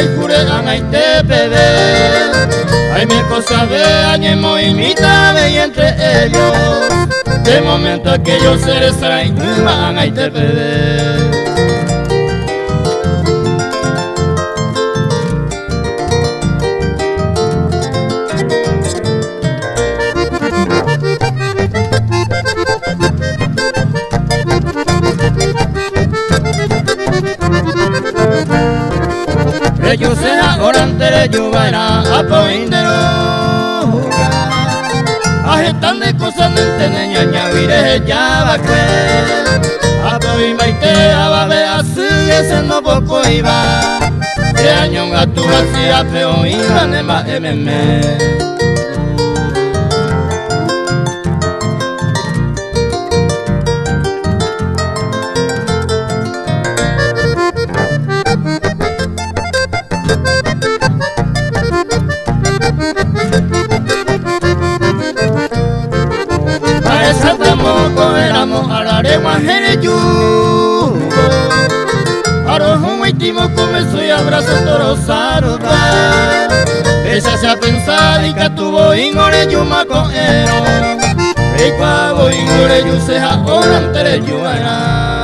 y jure a te bebé. Hay mil cosas de año y mitad y entre ellos de momento aquellos seres traen a te bebé. Yo sé ahora antes yo era a poindero agitan de cosas no entienden ñaña vire ya va que a poi maite a va de así ese no poco iba de año a tu así a peo iba nema ememe. Comenzó y abrazo toro saruda esa se ha pensado y que tuvo ingore yuma con ero y cuavo ingore yuse ahora ante yuana.